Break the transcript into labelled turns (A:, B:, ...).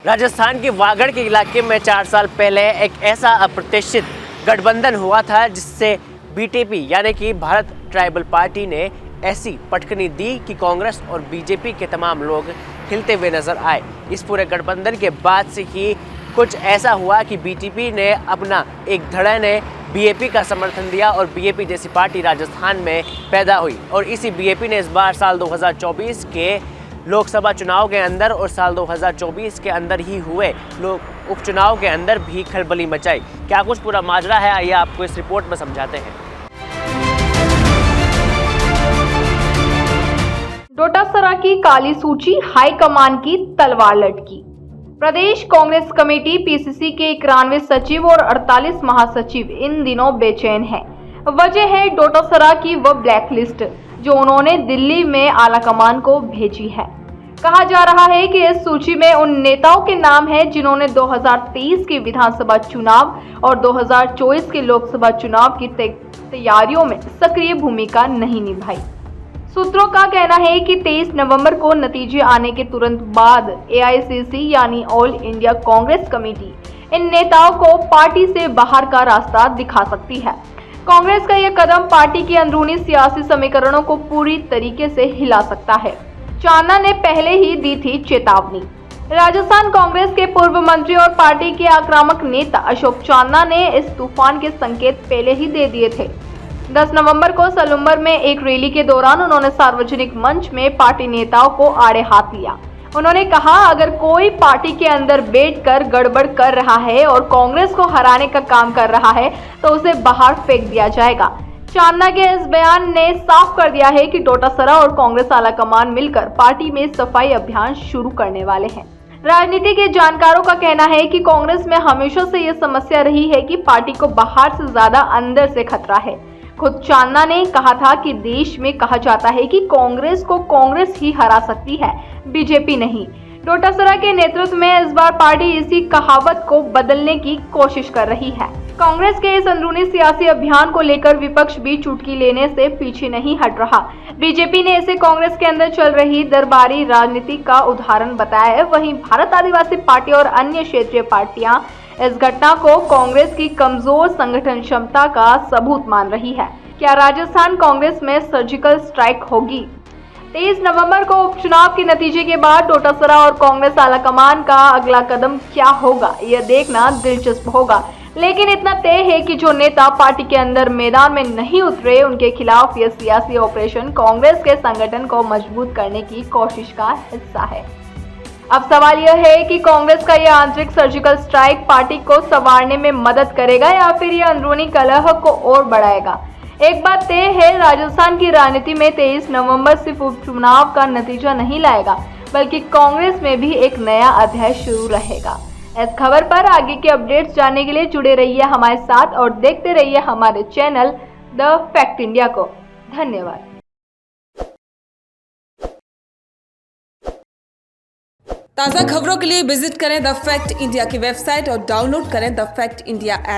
A: राजस्थान के वागड़ के इलाके में 4 साल पहले एक ऐसा अप्रत्याशित गठबंधन हुआ था जिससे बीटीपी यानी कि भारत ट्राइबल पार्टी ने ऐसी पटकनी दी कि कांग्रेस और बीजेपी के तमाम लोग हिलते हुए नजर आए। इस पूरे गठबंधन के बाद से ही कुछ ऐसा हुआ कि बीटीपी ने अपना एक धड़े ने बीएपी का समर्थन दिया और बीएपी जैसी पार्टी राजस्थान में पैदा हुई। और इसी बीएपी ने इस बार साल 2024 के लोकसभा चुनाव के अंदर और साल 2024 के अंदर ही हुए लोक उपचुनाव के अंदर भी खलबली मचाई। क्या कुछ पूरा माजरा है, आइए आपको इस रिपोर्ट में समझाते हैं।
B: डोटासरा की काली सूची, हाईकमान की तलवार लटकी। प्रदेश कांग्रेस कमेटी पीसीसी के 91 सचिव और 48 महासचिव इन दिनों बेचैन हैं। वजह है डोटासरा की वह ब्लैकलिस्ट जो उन्होंने दिल्ली में आलाकमान को भेजी है। कहा जा रहा है कि इस सूची में उन नेताओं के नाम हैं जिन्होंने 2023 के विधानसभा चुनाव और 2024 के लोकसभा चुनाव की तैयारियों में सक्रिय भूमिका नहीं निभाई। सूत्रों का कहना है कि 23 नवंबर को नतीजे आने के तुरंत बाद एआईसीसी यानी ऑल इंडिया कांग्रेस कमेटी इन नेताओं को पार्टी से बाहर का रास्ता दिखा सकती है। कांग्रेस का यह कदम पार्टी के अंदरूनी सियासी समीकरणों को पूरी तरीके से हिला सकता है। चांदना ने पहले ही दी थी चेतावनी। राजस्थान कांग्रेस के पूर्व मंत्री और पार्टी के आक्रामक नेता अशोक चांदना ने इस तूफान के संकेत पहले ही दे दिए थे। 10 नवंबर को सलूम्बर में एक रैली के दौरान उन्होंने सार्वजनिक मंच में पार्टी नेताओं को आड़े हाथ लिया। उन्होंने कहा, अगर कोई पार्टी के अंदर बैठकर गड़बड़ कर रहा है और कांग्रेस को हराने का काम कर रहा है तो उसे बाहर फेंक दिया जाएगा। चांदना के इस बयान ने साफ कर दिया है कि डोटासरा और कांग्रेस आलाकमान मिलकर पार्टी में सफाई अभियान शुरू करने वाले हैं। राजनीति के जानकारों का कहना है कि कांग्रेस में हमेशा से यह समस्या रही है कि पार्टी को बाहर से ज्यादा अंदर से खतरा है। खुद चांदना ने कहा था कि देश में कहा जाता है कि कांग्रेस को कांग्रेस ही हरा सकती है, बीजेपी नहीं। डोटासरा के नेतृत्व में इस बार पार्टी इसी कहावत को बदलने की कोशिश कर रही है। कांग्रेस के इस अंदरूनी सियासी अभियान को लेकर विपक्ष भी चुटकी लेने से पीछे नहीं हट रहा। बीजेपी ने इसे कांग्रेस के अंदर चल रही दरबारी राजनीति का उदाहरण बताया है। वहीं भारत आदिवासी पार्टी और अन्य क्षेत्रीय पार्टियां इस घटना को कांग्रेस की कमजोर संगठन क्षमता का सबूत मान रही है। क्या राजस्थान कांग्रेस में सर्जिकल स्ट्राइक होगी? 23 नवंबर को उपचुनाव के नतीजे के बाद डोटासरा और कांग्रेस आलाकमान का अगला कदम क्या होगा, यह देखना दिलचस्प होगा। लेकिन इतना तय है कि जो नेता पार्टी के अंदर मैदान में नहीं उतरे, उनके खिलाफ यह सियासी ऑपरेशन कांग्रेस के संगठन को मजबूत करने की कोशिश का हिस्सा है। अब सवाल यह है कि कांग्रेस का यह आंतरिक सर्जिकल स्ट्राइक पार्टी को संवारने में मदद करेगा या फिर यह अंदरूनी कलह को और बढ़ाएगा। एक बात तय है, राजस्थान की राजनीति में 23 नवंबर सिर्फ उपचुनाव का नतीजा नहीं लाएगा, बल्कि कांग्रेस में भी एक नया अध्याय शुरू रहेगा। इस खबर पर आगे के अपडेट्स जानने के लिए जुड़े रहिए हमारे साथ और देखते रहिए हमारे चैनल द फैक्ट इंडिया को। धन्यवाद।
C: ताज़ा खबरों के लिए विजिट करें द फैक्ट इंडिया की वेबसाइट और डाउनलोड करें द फैक्ट इंडिया ऐप।